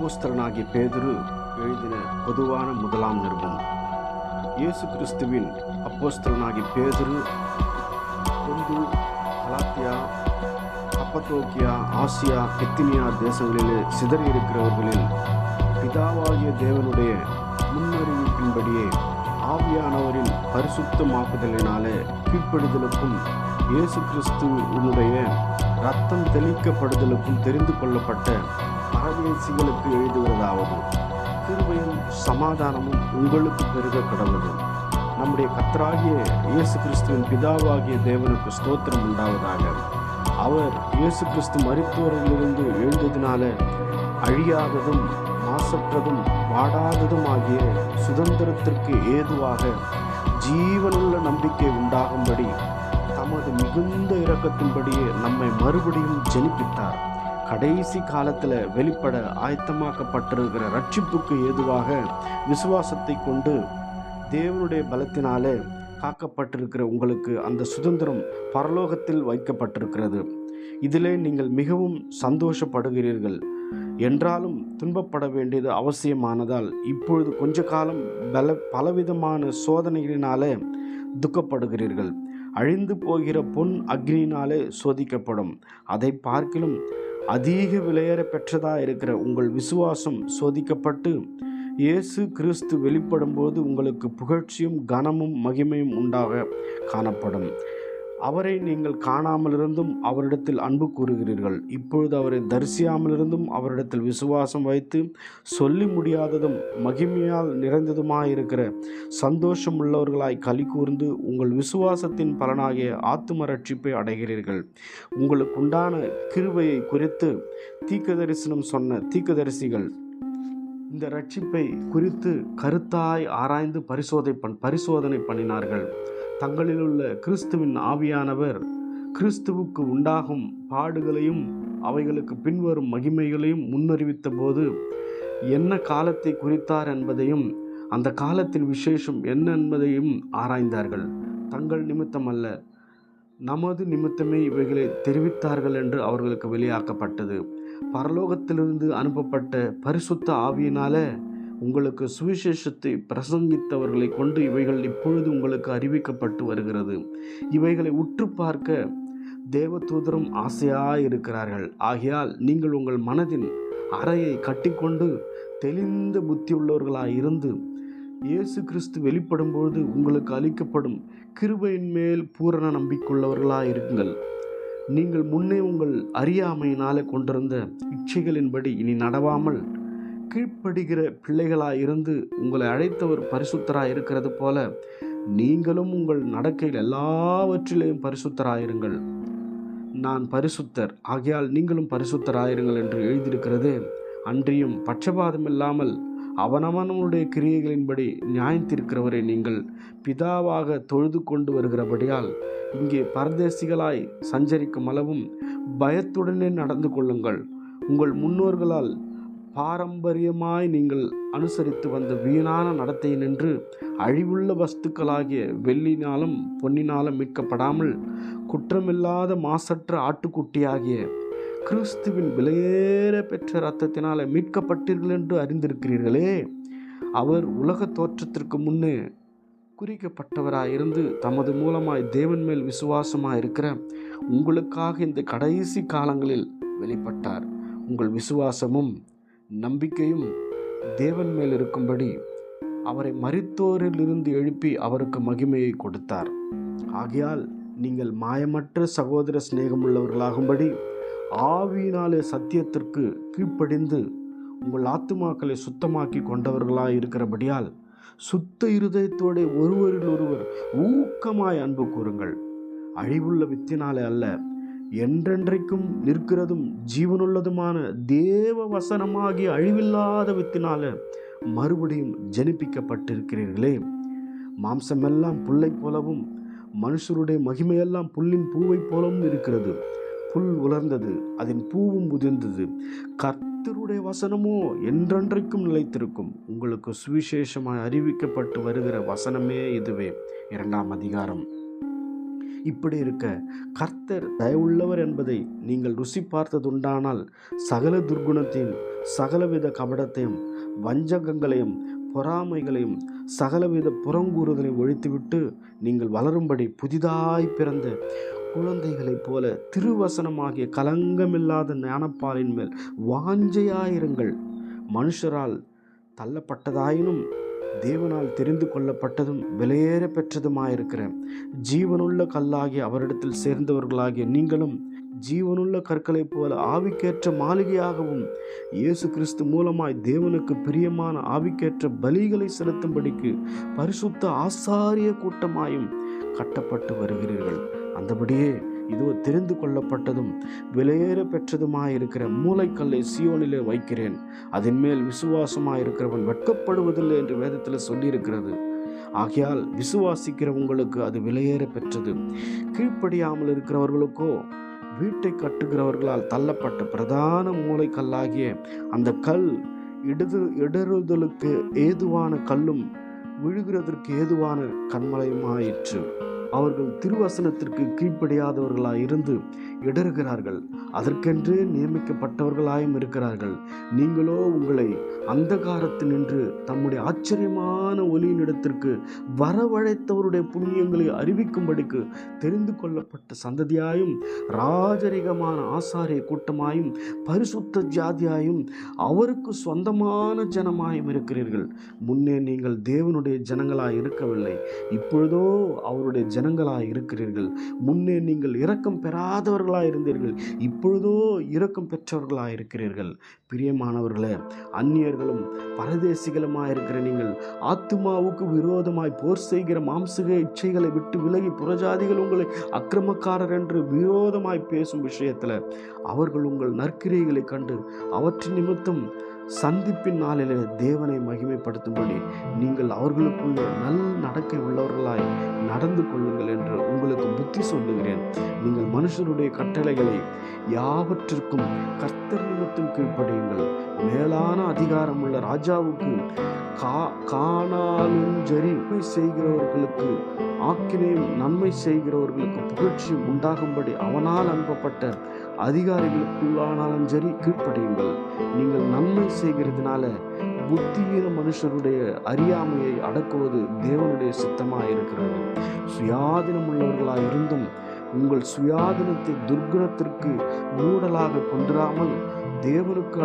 அப்போஸ்தலனாகிய பேதுரு எழுதின பொதுவான முதலாம் நிருபம். இயேசு கிறிஸ்துவின் அப்போஸ்தலனாகிய பேதுரு பொந்து, கலாத்தியா, கப்பத்தோக்கியா, ஆசியா, பித்தினியா தேசங்களிலே சிதறியிருக்கிறவர்களில் பிதாவாகிய தேவனுடைய முன்னறிவிப்பின்படியே ஆவியானவரின் பரிசுத்தமாக்குதலினாலே கீழ்ப்படிதலுக்கும் இயேசு கிறிஸ்துவினுடைய இரத்தம் தெளிக்கப்படுதலுக்கும் தெரிந்து கொள்ளப்பட்ட பரதேசிகளுக்கு எழுதுகிறதாவது: கிருபையும் சமாதானமும் உங்களுக்கு பெருக கடவுது. நம்முடைய கர்த்தராகிய இயேசு கிறிஸ்துவின் பிதாவாகிய தேவனுக்கு ஸ்தோத்திரம் உண்டாவதாக. அவர் இயேசு கிறிஸ்து மரித்தோரிலிருந்து எழுந்ததினால அழியாததும் மாசற்றதும் வாடாததும் ஆகிய சுதந்திரத்திற்கு ஏதுவாக ஜீவனுள்ள நம்பிக்கை உண்டாகும்படி தமது மிகுந்த இரக்கத்தின்படியே நம்மை மறுபடியும் ஜெனிப்பித்தார். கடைசி காலத்தில் வெளிப்பட ஆயத்தமாக்கப்பட்டிருக்கிற ரட்சிப்புக்கு ஏதுவாக விசுவாசத்தை கொண்டு தேவனுடைய பலத்தினாலே காக்கப்பட்டிருக்கிற உங்களுக்கு அந்த சுதந்திரம் பரலோகத்தில் வைக்கப்பட்டிருக்கிறது. இதிலே நீங்கள் மிகவும் சந்தோஷப்படுகிறீர்கள். என்றாலும் துன்பப்பட வேண்டியது அவசியமானதால் இப்பொழுது கொஞ்ச காலம் பலவிதமான சோதனைகளினாலே துக்கப்படுகிறீர்கள். அழிந்து போகிற பொன் அக்னியினாலே சோதிக்கப்படும். அதை பார்க்கிலும் அதிக விலையேற பெற்றதாக இருக்கிற உங்கள் விசுவாசம் சோதிக்கப்பட்டு இயேசு கிறிஸ்து வெளிப்படும் போது உங்களுக்கு புகழ்ச்சியும் கனமும் மகிமையும் உண்டாக காணப்படும். அவரை நீங்கள் காணாமலிருந்தும் அவரிடத்தில் அன்பு கூறுகிறீர்கள். இப்பொழுது அவரை தரிசியாமலிருந்தும் அவரிடத்தில் விசுவாசம் வைத்து சொல்லி முடியாததும் மகிமையால் நிறைந்ததுமாயிருக்கிற சந்தோஷம் உள்ளவர்களாய் களி கூர்ந்து உங்கள் விசுவாசத்தின் பலனாகிய ஆத்தும ரட்சிப்பை அடைகிறீர்கள். உங்களுக்கு உண்டான கிருபையை குறித்து தீர்க்கதரிசனம் சொன்ன தீர்க்கதரிசிகள் இந்த ரட்சிப்பை குறித்து கருத்தாய் ஆராய்ந்து பரிசோதனை பண்ணினார்கள். தங்களிலுள்ள கிறிஸ்துவின் ஆவியானவர் கிறிஸ்துவுக்கு உண்டாகும் பாடுகளையும் அவைகளுக்கு பின்வரும் மகிமைகளையும் முன்னறிவித்த போது என்ன காலத்தை குறித்தார் என்பதையும் அந்த காலத்தின் விசேஷம் என்ன என்பதையும் ஆராய்ந்தார்கள். தங்கள் நிமித்தம் அல்ல, நமது நிமித்தமே இவைகளை தெரிவித்தார்கள் என்று அவர்களுக்கு வெளியாக்கப்பட்டது. பரலோகத்திலிருந்து அனுப்பப்பட்ட பரிசுத்த ஆவியினால உங்களுக்கு சுவிசேஷத்தை பிரசங்கித்தவர்களை கொண்டு இவைகள் இப்பொழுது உங்களுக்கு அறிவிக்கப்பட்டு வருகிறது. இவைகளை உற்று பார்க்க தேவதூதரும் ஆசையாயிருக்கிறார்கள். ஆகையால் நீங்கள் உங்கள் மனதின் அறையை கட்டிக்கொண்டு தெளிந்த புத்தியுள்ளவர்களாயிருந்து இயேசு கிறிஸ்து வெளிப்படும்போது உங்களுக்கு அளிக்கப்படும் கிருபையின் மேல் பூரண நம்பிக்கையுள்ளவர்களாயிருங்கள். நீங்கள் முன்னே உங்கள் அறியாமையினாலே கொண்டிருந்த இச்சைகளின்படி இனி நடவாமல் கீழ்ப்படுகிற பிள்ளைகளாயிருந்து உங்களை அழைத்தவர் பரிசுத்தராய் இருக்கிறது போல நீங்களும் உங்கள் நடக்கையில் எல்லாவற்றிலேயும் பரிசுத்தராயிருங்கள். நான் பரிசுத்தர், ஆகையால் நீங்களும் பரிசுத்தராயிருங்கள் என்று எழுதியிருக்கிறது. அன்றியும் பட்சபாதம் இல்லாமல் அவனவனுடைய கிரியைகளின்படி நியாயத்திருக்கிறவரை நீங்கள் பிதாவாக தொழுது கொண்டு வருகிறபடியால் இங்கே பரதேசிகளாய் சஞ்சரிக்கும் அளவும் பயத்துடனே நடந்து கொள்ளுங்கள். உங்கள் முன்னோர்களால் பாரம்பரியமாய் நீங்கள் அனுசரித்து வந்த வீணான நடத்தை நின்று அழிவுள்ள வஸ்துக்களாகிய வெள்ளினாலும் பொன்னினாலும் மீட்கப்படாமல் குற்றமில்லாத மாசற்ற ஆட்டுக்குட்டியாகிய கிறிஸ்துவின் விலையேற பெற்ற இரத்தத்தினால மீட்கப்பட்டீர்கள் என்று அறிந்திருக்கிறீர்களே. அவர் உலக தோற்றத்திற்கு முன்னே குறிக்கப்பட்டவராயிருந்து தமது மூலமாய் தேவன் மேல் விசுவாசமாயிருக்கிற உங்களுக்காக இந்த கடைசி காலங்களில் வெளிப்பட்டார். உங்கள் விசுவாசமும் நம்பிக்கையும் தேவன் மேல் இருக்கும்படி அவரை மரித்தோரில் இருந்து எழுப்பி அவருக்கு மகிமையை கொடுத்தார். ஆகையால் நீங்கள் மாயமற்ற சகோதர சிநேகமுள்ளவர்களாகும்படி ஆவியினாலே சத்தியத்திற்கு கீழ்ப்படிந்து உங்கள் ஆத்துமாக்களை சுத்தமாக்கி கொண்டவர்களாய் இருக்கிறபடியால் சுத்த இருதயத்தோடு ஒருவரில் ஒருவர் ஊக்கமாய் அன்பு கூறுங்கள். அழிவுள்ள வித்தினாலே அல்ல, என்றென்றைக்கும் நிற்கிறதும் ஜீவனுள்ளதுமான தேவ வசனமாகிய அழிவில்லாத வித்தினால மறுபடியும் ஜனிப்பிக்கப்பட்டிருக்கிறீர்களே. மாம்சமெல்லாம் புல்லை போலவும் மனுஷருடைய மகிமையெல்லாம் புல்லின் பூவை போலவும் இருக்கிறது. புல் உலர்ந்தது, அதன் பூவும் உதிர்ந்தது. கர்த்தருடைய வசனமோ என்றென்றைக்கும் நிலைத்திருக்கும். உங்களுக்கு சுவிசேஷமாய் அறிவிக்கப்பட்டு வருகிற வசனமே இதுவே. 2ஆம் அதிகாரம். இப்படி இருக்க கர்த்தர் தயவுள்ளவர் என்பதை நீங்கள் ருசி பார்த்ததுண்டானால் சகல துர்குணத்தையும், சகலவித கபடத்தையும், வஞ்சகங்களையும், பொறாமைகளையும், சகலவித புறங்கூறுதலையும் ஒழித்துவிட்டு நீங்கள் வளரும்படி புதிதாய் பிறந்த குழந்தைகளைப் போல திருவசனமாகிய கலங்கமில்லாத ஞானப்பாலின் மேல் வாஞ்சையாயிருங்கள். மனுஷரால் தள்ளப்பட்டதாயினும் தேவனால் தெரிந்து கொள்ளப்பட்டதும் விலையேற பெற்றதுமாயிருக்கிற ஜீவனுள்ள கல்லாகிய அவரிடத்தில் சேர்ந்தவர்களாகிய நீங்களும் ஜீவனுள்ள கற்களைப் போல ஆவிக்கேற்ற மாளிகையாகவும் இயேசு கிறிஸ்து மூலமாய் தேவனுக்கு பிரியமான ஆவிக்கேற்ற பலிகளை செலுத்தும்படிக்கு பரிசுத்த ஆசாரிய கூட்டமாயும் கட்டப்பட்டு வருகிறீர்கள். அந்தபடியே இதோ தெரிந்து கொள்ளப்பட்டதும் விலையேற பெற்றதுமாயிருக்கிற மூளைக்கல்லை சீயோனிலே வைக்கிறேன், அதன் மேல் விசுவாசமாயிருக்கிறவன் வெட்கப்படுவதில்லை என்று வேதத்தில் சொல்லியிருக்கிறது. ஆகையால் விசுவாசிக்கிற உங்களுக்கு அது விலையேற பெற்றது. கீழ்ப்படியாமல் இருக்கிறவர்களுக்கோ வீட்டை கட்டுகிறவர்களால் தள்ளப்பட்ட பிரதான மூளைக்கல்லாகிய அந்த கல் இடறுதலுக்கு ஏதுவான கல்லும் விழுகிறதற்கு ஏதுவான கண்மலையுமாயிற்று. அவர்கள் திருவசனத்திற்கு கீழ்ப்படியாதவர்களாய் இருந்து இடறுகிறார்கள், அதற்கென்று நியமிக்கப்பட்டவர்களாயும் இருக்கிறார்கள். நீங்களோ உங்களை அந்தகாரத்தினின்று தம்முடைய ஆச்சரியமான ஒளியினிடத்திற்கு வரவழைத்தவருடைய புண்ணியங்களை அறிவிக்கும்படிக்கு தெரிந்து கொள்ளப்பட்ட சந்ததியாயும் ராஜரிகமான ஆசாரிய கூட்டமாயும் பரிசுத்த ஜாதியாயும் அவருக்கு சொந்தமான ஜனமாயும் இருக்கிறீர்கள். முன்னே நீங்கள் தேவனுடைய ஜனங்களாய் இருக்கவில்லை, இப்பொழுதோ அவருடைய ஜனங்களாய் இருக்கிறீர்கள். முன்னே நீங்கள் இரக்கம் பெறாதவர்களாய் இருந்தீர்கள், இப்பொழுதோ இரக்கம் பெற்றவர்களாய் இருக்கிறீர்கள். பிரியமானவர்களே, அந்நியர்களும் பரதேசிகளுமாயிருக்கிற நீங்கள் ஆத்துமாவுக்கு விரோதமாய் போர் செய்கிற மாம்சக இச்சைகளை விட்டு விலகி புறஜாதிகள் உங்களை அக்கிரமக்காரர் என்று விரோதமாய் பேசும் விஷயத்தில் அவர்கள் உங்கள் நற்கிரியைகளை கண்டு அவற்றின் நிமித்தம் சந்திப்பின் நாளிலே தேவனை மகிமைப்படுத்தும்படி நீங்கள் அவர்களுக்குள்ள நல் நடக்கை உள்ளவர்களாய் நடந்து கொள்ளுங்கள் என்று உங்களுக்கு புத்தி சொல்லுகிறேன். நீங்கள் மனுஷருடைய கட்டளைகளை யாவற்றிற்கும் கர்த்தர் நிமித்தம் கீழ்ப்படியுங்கள். மேலான அதிகாரம் உள்ள ராஜாவுக்கு காணாலும் சரி செய்கிறவர்களுக்கு ஆக்கினையும் நன்மை செய்கிறவர்களுக்கு புகழ்ச்சியும் உண்டாகும்படி அவனால் அனுப்பப்பட்ட அதிகாரிகளுக்குள்ளானாலும் சரி கீழ்ப்படியுங்கள். நீங்கள் நன்மை செய்கிறதுனால புத்தியீன மனுஷருடைய அறியாமையை அடக்குவது தேவனுடைய சித்தமாக இருக்கிறது. சுயாதீனம் உள்ளவர்களாய் இருந்தும் உங்கள் சுயாதீனத்தை துர்குணத்திற்கு மூடலாக கொண்டிராமல் தேவனுக்கு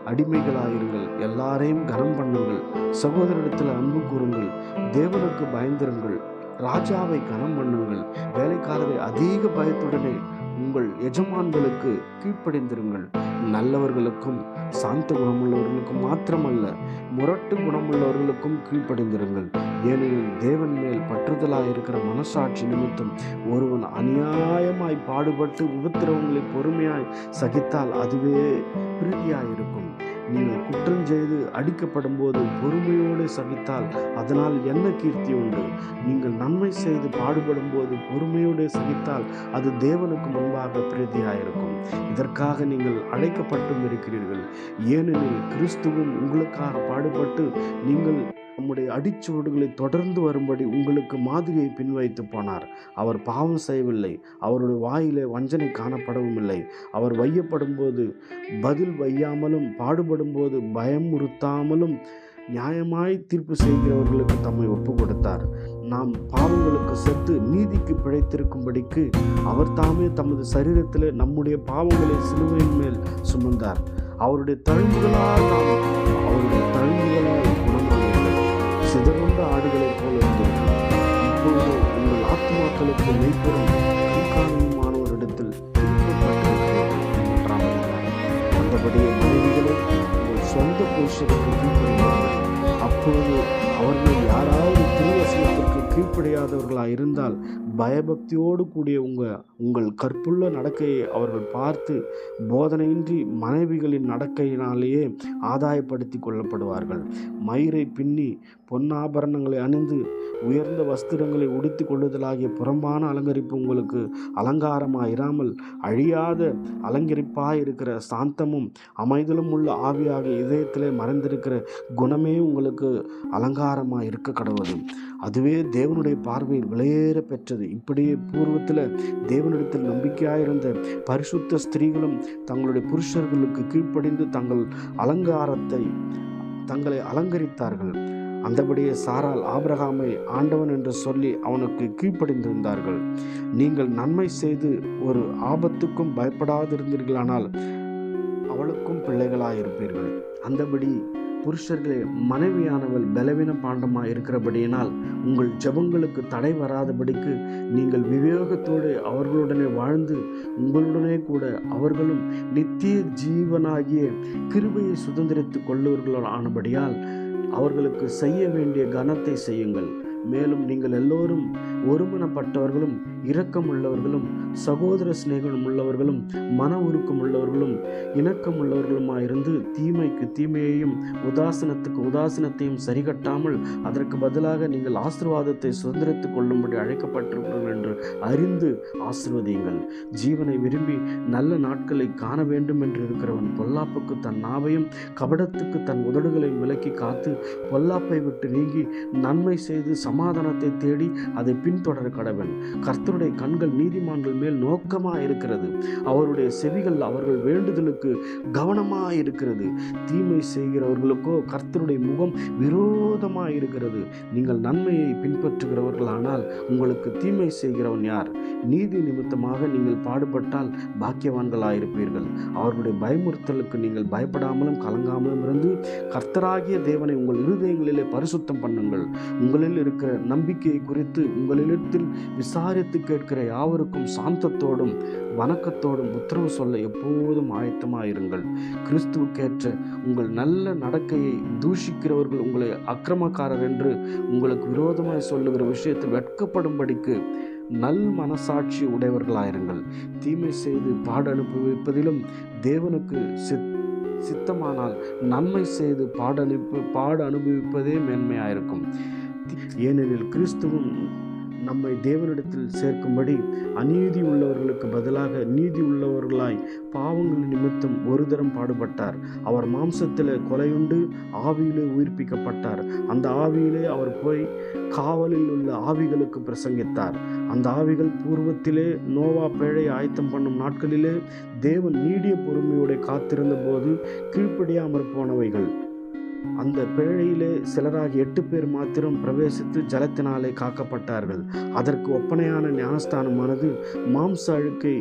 அடிமைகளாயிருங்கள். எல்லாரையும் கனம் பண்ணுங்கள், சகோதரிடத்தில் அன்பு கூறுங்கள், தேவனுக்கு பயந்திருங்கள், ராஜாவை கனம் பண்ணுங்கள், வேலைக்காரரை அதிக பயத்துடனே உங்கள் எஜமான்களுக்கு கீழ்ப்படிந்திருங்கள். நல்லவர்களுக்கும் சாந்த குணமுள்ளவர்களுக்கும் மாத்திரமல்ல, முரட்டு குணமுள்ளவர்களுக்கும் கீழ்ப்படிந்திருங்கள். ஏனெனில் தேவன் மேல் பற்றுதலாயிருக்கிற மனசாட்சி நிமித்தம் ஒருவன் அநியாயமாய் பாடுபட்டு உபத்திரவங்களை பொறுமையாய் சகித்தால் அதுவே பிரீதியாயிருக்கும். நீங்கள் குற்றம் செய்து அடிக்கப்படும் போது பொறுமையோடு சகித்தால் அதனால் என்ன கீர்த்தி உண்டு? நீங்கள் நன்மை செய்து பாடுபடும் போது பொறுமையோடு சகித்தால் அது தேவனுக்கு முன்பாக பிரீதியாயிருக்கும். இதற்காக நீங்கள் அழைக்கப்பட்டும் இருக்கிறீர்கள். ஏனெனில் கிறிஸ்துவும் உங்களுக்காக பாடுபட்டு நீங்கள் நம்முடைய அடிச்சுவடுகளை தொடர்ந்து வரும்படி உங்களுக்கு மாதிரியை பின்வைத்து போனார். அவர் பாவம் செய்யவில்லை, அவருடைய வாயிலே வஞ்சனை காணப்படவும் இல்லை. அவர் வையப்படும் போது பதில் வையாமலும் பாடுபடும் போது பயமுறுத்தாமலும் நியாயமாய் தீர்ப்பு செய்கிறவர்களுக்கு தம்மை ஒப்பு கொடுத்தார். நாம் பாவங்களுக்கு செத்து நீதிக்கு பிழைத்திருக்கும்படிக்கு அவர் தாமே தமது சரீரத்தில் நம்முடைய பாவங்களை சிலுவையின் மேல் சுமந்தார். அவருடைய தழும்புகளால் குணமானீர்கள். சிதறுண்ட ஆடுகளைப் போல இருந்தீர்கள். இப்பொழுது உங்கள் ஆத்மாக்களுக்கு மெய்ப்பெறும் கண்காணியுமானவரிடத்தில் அந்தபடியே மனைவிகளை உங்கள் சொந்த புருஷருக்கு கீழ்ப்படிவார்கள். அப்பொழுது அவர்கள் யாராவது திருவசனத்திற்கு கீழ்ப்படியாதவர்களாக இருந்தால் பயபக்தியோடு கூடிய உங்கள் கற்புள்ள நடக்கையை அவர்கள் பார்த்து போதனையின்றி மனைவிகளின் நடக்கையினாலேயே ஆதாயப்படுத்தி கொள்ளப்படுவார்கள். மயிரை பின்னி பொன்னாபரணங்களை அணிந்து உயர்ந்த வஸ்திரங்களை உடுத்தி கொள்ளுதலாகிய புறம்பான அலங்கரிப்பு உங்களுக்கு அலங்காரமாயிராமல் அழியாத அலங்கரிப்பாயிருக்கிற சாந்தமும் அமைதலும் உள்ள ஆவியாக இதயத்திலே மறைந்திருக்கிற குணமே உங்களுக்கு அலங்காரமாக இருக்க கடவுது. அதுவே தேவனுடைய பார்வையில் விலையேற பெற்றது. இப்படியே பூர்வத்தில் தேவனிடத்தில் நம்பிக்கையாயிருந்த பரிசுத்த ஸ்திரீகளும் தங்களுடைய புருஷர்களுக்கு கீழ்ப்படிந்து தங்களை அலங்கரித்தார்கள். அந்தபடியே சாராள் ஆபிரகாமை ஆண்டவன் என்று சொல்லி அவனுக்கு கீழ்ப்படிந்திருந்தார்கள். நீங்கள் நன்மை செய்து ஒரு ஆபத்துக்கும் பயப்படாதிருந்தீர்களானால் அவளுக்கும் பிள்ளைகளாயிருப்பீர்கள். அந்தபடி புருஷர்களே, மனைவியானவள் பலவீன பாண்டமாக இருக்கிறபடியினால் உங்கள் ஜெபங்களுக்கு தடை வராதபடிக்கு நீங்கள் விவேகத்தோடு அவர்களுடனே வாழ்ந்து உங்களுடனே கூட அவர்களும் நித்திய ஜீவனாகிய கிருபையை சுதந்திரித்துக் கொள்ளுவர்களானபடியால் அவர்களுக்கு செய்ய வேண்டிய கனத்தை செய்யுங்கள். மேலும் நீங்கள் எல்லோரும் ஒருமனப்பட்டவர்களும் இரக்கம் உள்ளவர்களும் சகோதர சிநேகம் உள்ளவர்களும் மன உருக்கம் உள்ளவர்களும் இணக்கம் உள்ளவர்களுமாயிருந்து தீமைக்கு தீமையையும் உதாசனத்துக்கு உதாசனத்தையும் சரிகட்டாமல் அதற்கு பதிலாக நீங்கள் ஆசீர்வாதத்தை சுதந்திரித்துக் கொள்ளும்படி அழைக்கப்பட்டிருக்கிறீர்கள் என்று அறிந்து ஆசீர்வதியுங்கள். ஜீவனை விரும்பி நல்ல நாட்களை காண வேண்டும் என்று இருக்கிறவன் பொல்லாப்புக்கு தன் நாவையும் கபடத்துக்கு தன் உதடுகளையும் விலக்கி காத்து பொல்லாப்பை விட்டு நீங்கி நன்மை செய்து சமாதானத்தை தேடி அதை பின்தொடர கடவன். கர்த்தருடைய கண்கள் நீதிமான்கள் மேல் நோக்கமாக இருக்கிறது, அவருடைய செவிகள் அவர்கள் வேண்டுதலுக்கு கவனமாக இருக்கிறது. தீமை செய்கிறவர்களுக்கோ கர்த்தருடைய முகம் விரோதமாக இருக்கிறது. நீங்கள் நன்மையை பின்பற்றுகிறவர்களானால் உங்களுக்கு தீமை செய்கிறவன் யார்? நீதி நிமித்தமாக நீங்கள் பாடுபட்டால் பாக்கியவான்களாயிருப்பீர்கள். அவர்களுடைய பயமுறுத்தலுக்கு நீங்கள் பயப்படாமலும் கலங்காமலும் இருந்து கர்த்தராகிய தேவனை உங்கள் இருதயங்களிலே பரிசுத்தம் பண்ணுங்கள். உங்களில் இருக்கிற நம்பிக்கையை குறித்து உங்களிடத்தில் விசாரித்து கேட்கிற யாவருக்கும் சாந்தத்தோடும் வணக்கத்தோடும் உத்தரவு சொல்ல எப்போதும் ஆயத்தமாயிருங்கள். கிறிஸ்துவுக்கேற்ற உங்கள் நல்ல நடக்கையை தூஷிக்கிறவர்கள் உங்களை அக்கிரமக்காரர் என்று உங்களுக்கு விரோதமாய் சொல்லுகிற விஷயத்தில் வெட்கப்படும்படிக்கு நல் மனசாட்சி உடையவர்களாயிருங்கள். தீமை செய்து பாடு அனுபவிப்பதிலும் தேவனுக்கு சித்தமானால் நன்மை செய்து பாடு அனுபவிப்பதே மேன்மையாயிருக்கும். ஏனெனில் கிறிஸ்துவும் நம்மை தேவனிடத்தில் சேர்க்கும்படி அநீதி உள்ளவர்களுக்கு பதிலாக நீதி உள்ளவர்களாய் பாவங்கள் நிமித்தம் ஒரு தரம் பாடுபட்டார். அவர் மாம்சத்தில் கொலையுண்டு ஆவியிலே உயிர்ப்பிக்கப்பட்டார். அந்த ஆவியிலே அவர் போய் காவலில் உள்ள ஆவிகளுக்கு பிரசங்கித்தார். அந்த ஆவிகள் பூர்வத்திலே நோவா பேழை ஆயத்தம் பண்ணும் நாட்களிலே தேவன் நீடிய பொறுமையோடு காத்திருந்த போது கீழ்ப்படியாமற் போனவைகள். அந்த பேழையிலே சிலராகி 8 பேர் மாத்திரம் பிரவேசித்து ஜலத்தினாலே காக்கப்பட்டார்கள். அதற்கு ஒப்பனையான ஞானஸ்தானமானது மாம்ச அழுக்கை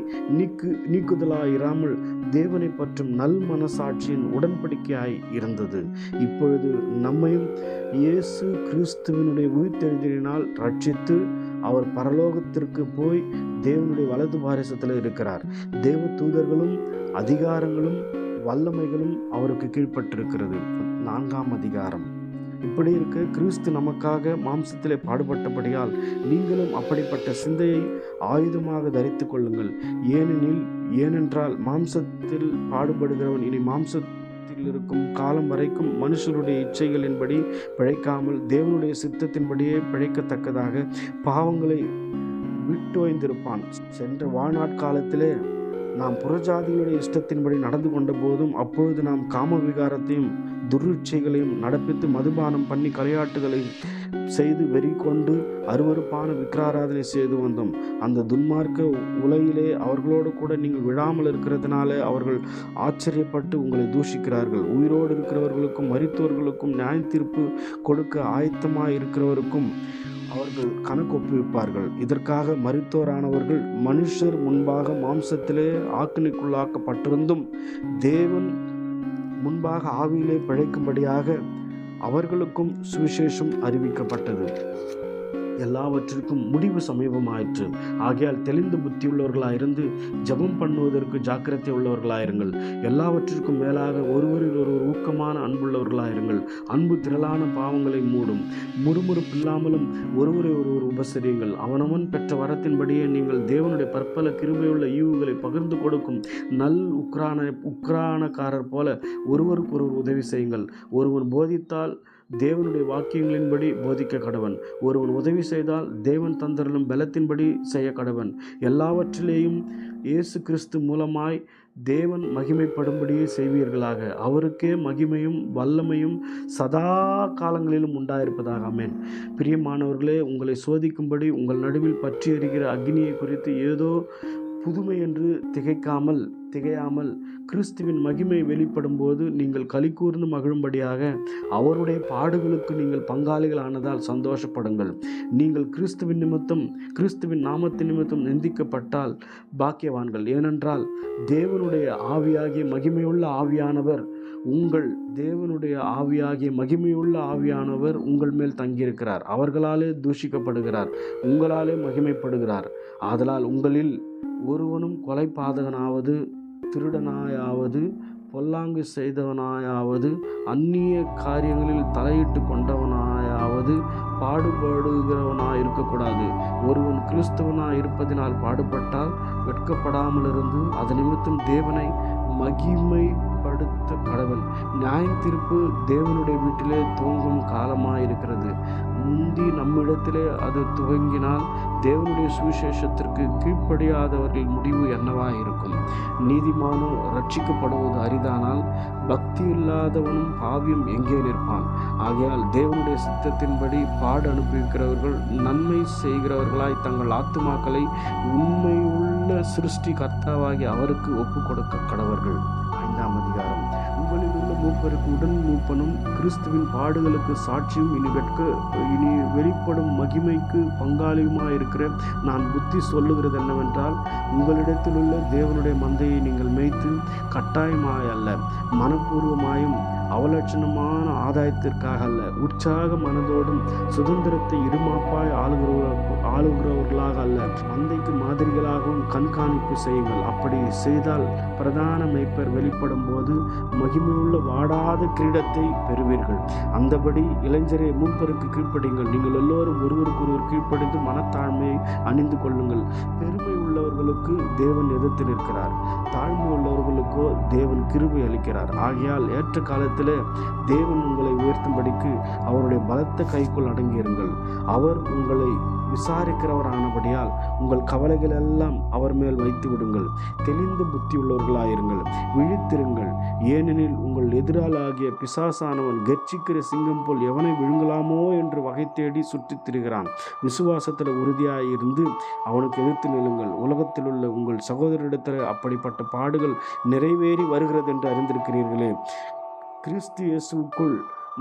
நீக்குதலாயிராமல் தேவனை பற்றும் நல் மனசாட்சியின் உடன்படிக்கையாய் இருந்தது. இப்பொழுது நம்மையும் இயேசு கிறிஸ்துவினுடைய உயிர்த்தெழுதலினால் ரட்சித்து அவர் பரலோகத்திற்கு போய் தேவனுடைய வலது பாரிசத்தில் இருக்கிறார். தேவ தூதர்களும் அதிகாரங்களும் வல்லமைகளும் அவருக்கு கீழ்ப்பட்டிருக்கிறது. 4ஆம் அதிகாரம். இப்படி இருக்க கிறிஸ்து நமக்காக மாம்சத்திலே பாடுபட்டபடியால் நீங்களும் அப்படிப்பட்ட சிந்தையை ஆயுதமாக தரித்து கொள்ளுங்கள். ஏனென்றால் மாம்சத்தில் பாடுபடுகிறவன் இனி மாம்சத்தில் இருக்கும் காலம் வரைக்கும் மனுஷருடைய இச்சைகளின்படி பிழைக்காமல் தேவனுடைய சித்தத்தின்படியே பிழைக்கத்தக்கதாக பாவங்களை விட்டோய்ந்திருப்பான். சென்ற வாழ்நாட்காலத்திலே நாம் புறஜாதிகளுடைய இஷ்டத்தின்படி நடந்து கொண்ட போதும் அப்பொழுது நாம் காம விகாரத்தையும் துர்ச்சைகளையும் நடப்பித்து மதுபானம் பண்ணி களியாட்டுகளை செய்து வெறி கொண்டு அருவருப்பான விக்கிராராதனை செய்து வந்தோம். அந்த துன்மார்க்க உலகிலே அவர்களோடு கூட நீங்கள் விழாமல் இருக்கிறதுனால அவர்கள் ஆச்சரியப்பட்டு உங்களை தூஷிக்கிறார்கள். உயிரோடு இருக்கிறவர்களுக்கும் மரித்தோர்களுக்கும் நியாய தீர்ப்பு கொடுக்க ஆயத்தமாக இருக்கிறவருக்கும் அவர்கள் கணக்கு ஒப்புவிப்பார்கள். இதற்காக மரித்தோரானவர்கள் மனுஷர் முன்பாக மாம்சத்திலே ஆக்கினைக்குள்ளாக்கப்பட்டிருந்தும் தேவன் முன்பாக ஆவியிலே பிழைக்கும்படியாக அவர்களுக்கும் சுவிசேஷம் அறிவிக்கப்பட்டது. எல்லாவற்றிற்கும் முடிவு சமீபமாயிற்று. ஆகையால் தெளிந்த புத்தியுள்ளவர்களாயிருந்து ஜெபம் பண்ணுவதற்கு ஜாக்கிரதை உள்ளவர்களாயிருங்கள். எல்லாவற்றிற்கும் மேலாக ஒருவரில் ஒருவர் ஊக்கமான அன்புள்ளவர்களாயிருங்கள். அன்பு திரளான பாவங்களை மூடும். முறுமுறுப்பில்லாமலும் ஒருவரை ஒருவர் உபசரியுங்கள். அவனவன் பெற்ற வரத்தின்படியே நீங்கள் தேவனுடைய பற்பல கிருபையுள்ள ஈவுகளை பகிர்ந்து கொடுக்கும் நல் உக்ரானக்காரர் போல ஒருவருக்கு ஒருவர் உதவி செய்யுங்கள். ஒருவன் போதித்தால் தேவனுடைய வாக்கியங்களின்படி போதிக்க கடவன். ஒருவன் உதவி செய்தால் தேவன் தந்தருளும் பலத்தின்படி செய்ய கடவன். எல்லாவற்றிலேயும் இயேசு கிறிஸ்து மூலமாய் தேவன் மகிமைப்படும்படியே செய்வீர்களாக. அவருக்கே மகிமையும் வல்லமையும் சதா காலங்களிலும் உண்டாயிருப்பதாக. ஆமென். பிரியமானவர்களே, உங்களை சோதிக்கும்படி உங்கள் நடுவில் பற்றி எரிகிற அக்னியை குறித்து ஏதோ புதுமை என்று திகையாமல் கிறிஸ்துவின் மகிமை வெளிப்படும் போது நீங்கள் களிகூர்ந்து மகிழும்படியாக அவருடைய பாடுகளுக்கு நீங்கள் பங்காளிகள் ஆனதால் சந்தோஷப்படுங்கள். நீங்கள் கிறிஸ்துவின் நாமத்தின் நிமித்தம் நிந்திக்கப்பட்டால் பாக்கியவான்கள். ஏனென்றால் தேவனுடைய ஆவியாகிய மகிமையுள்ள ஆவியானவர் உங்கள் மேல் தங்கியிருக்கிறார். அவர்களாலே தூஷிக்கப்படுகிறார், உங்களாலே மகிமைப்படுகிறார். ஆதலால் உங்களில் ஒருவனும் கொலைபாதகனாவது, திருடனாயாவது, பொல்லாங்கு செய்தவனாயாவது, அந்நிய காரியங்களில் தலையிட்டு கொண்டவனாயாவது பாடுபடுகிறவனாய் இருக்கக்கூடாது. ஒருவன் கிறிஸ்தவனாய் இருப்பதினால் பாடுபட்டால் வெட்கப்படாமல் இருந்து அது நிமித்தம் தேவனை மகிமைப்படுத்த கடவன். நியாயம் தீர்ப்பு தேவனுடைய வீட்டிலே துவங்கும் காலமாயிருக்கிறது. முந்தி நம்மிடத்திலே அது துவங்கினால் தேவனுடைய சுவிசேஷத்திற்கு கீழ்ப்படியாதவர்கள் முடிவு என்னவாயிருக்கும்? நீதிமானோ ரட்சிக்கப்படுவது அரிதானால் பக்தி இல்லாதவனும் பாவியும் எங்கே நிற்பான்? ஆகையால் தேவனுடைய சித்தத்தின்படி பாடு அனுபவிக்கிறவர்கள் நன்மை செய்கிறவர்களாய் தங்கள் ஆத்துமாக்களை உண்மையுள்ள சிருஷ்டி கர்த்தாவாகி அவருக்கு ஒப்பு கொடுக்க கடவர்கள். 5ஆம் அதிகாரம். உங்களில் உள்ள மூப்பருக்கு உடன் மூப்பனும் கிறிஸ்துவின் பாடுகளுக்கு சாட்சியும் இனி வெளிப்படும் மகிமைக்கு பங்காளியுமாயிருக்கிற நான் புத்தி சொல்லுகிறது என்னவென்றால், உங்களிடத்தில் உள்ள தேவனுடைய மந்தையை நீங்கள் மேய்த்து கட்டாயமாய் அல்ல, மனப்பூர்வமாயும் அவலட்சணமான ஆதாயத்திற்காக அல்ல, உற்சாக மனதோடும் சுதந்திரத்தை இருமாப்பாய் ஆளுகிறவர்களாக அல்ல, மந்தைக்கு மாதிரிகளாகவும் கண்காணிப்பு செய்யுங்கள். அப்படி செய்தால் பிரதான மேய்ப்பர் வெளிப்படும் போது மகிமையுள்ள வாடாத கிரீடத்தை பெறுவீர்கள். அந்தபடி இளைஞரே, மூப்பருக்கு கீழ்ப்படிங்கள். நீங்கள் எல்லோரும் ஒருவருக்கொருவர் கீழ்ப்படிந்து மனத்தாழ்மையை அணிந்து கொள்ளுங்கள். பெருமை உள்ளவர்களுக்கு தேவன் எதிர்த்து நிற்கிறார், தாழ்மை உள்ளவர்களுக்கோ தேவன் கிருபை அளிக்கிறார். ஆகையால் ஏற்ற காலத்திலே தேவன் உங்களை உயர்த்தும்படிக்கு அவருடைய பலத்த கைக்குள் அடங்கியிருங்கள். அவர் உங்களை விசாரிக்கிறவரானபடியால் உங்கள் கவலைகள் எல்லாம் அவர் மேல் வைத்து விடுங்கள். தெளிந்த புத்தி உள்ளவர்களாயிருங்கள், விழித்திருங்கள். ஏனெனில் உங்கள் எதிராளாகிய பிசாசானவன் கர்ச்சிக்கிற சிங்கம் போல் எவனை விழுங்கலாமோ என்று வகை தேடி சுற்றித் திரிகிறான். விசுவாசத்தில் உறுதியாயிருந்து அவனுக்கு எதிர்த்து நில்லுங்கள். உலகத்தில் உள்ள உங்கள் சகோதரரிடத்தில் அப்படிப்பட்ட பாடுகள் நிறைவேறி வருகிறது என்று அறிந்திருக்கிறீர்களே. கிறிஸ்து இயேசுவுக்குள்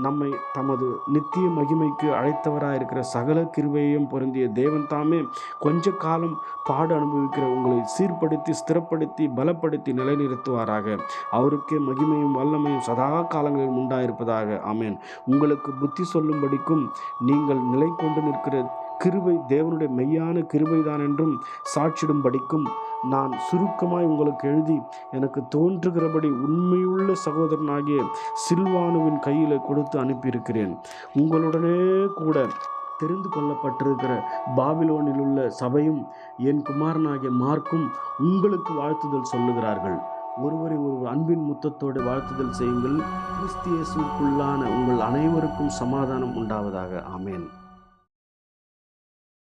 நம்மை தமது நித்திய மகிமைக்கு அழைத்தவராயிருக்கிற சகல கிருபையையும் பொருந்திய தேவன் தாமே கொஞ்ச காலம் பாடு அனுபவிக்கிற உங்களை சீர்படுத்தி ஸ்திரப்படுத்தி பலப்படுத்தி நிலைநிறுத்துவாராக. அவருக்கே மகிமையும் வல்லமையும் சதா காலங்களில் உண்டாயிருப்பதாக. ஆமென். உங்களுக்கு புத்தி சொல்லும்படிக்கும் நீங்கள் நிலை கொண்டு நிற்கிற கிருபை தேவனுடைய மெய்யான கிருபைதான் என்றும் சாட்சிடும்படிக்கும் நான் சுருக்கமாய் உங்களுக்கு எழுதி எனக்கு தோன்றுகிறபடி உண்மையுள்ள சகோதரனாகிய சில்வானுவின் கையில் கொடுத்து அனுப்பியிருக்கிறேன். உங்களுடனே கூட தெரிந்து கொள்ளப்பட்டிருக்கிற பாபிலோனில் உள்ள சபையும் என் குமாரனாகிய மார்க்கும் உங்களுக்கு வாழ்த்துதல் சொல்லுகிறார்கள். ஒருவரை ஒருவர் அன்பின் முத்தத்தோடு வாழ்த்துதல் செய்யுங்கள். கிறிஸ்து இயேசுவுக்குள்ளான உங்கள் அனைவருக்கும் சமாதானம் உண்டாவதாக. ஆமென்.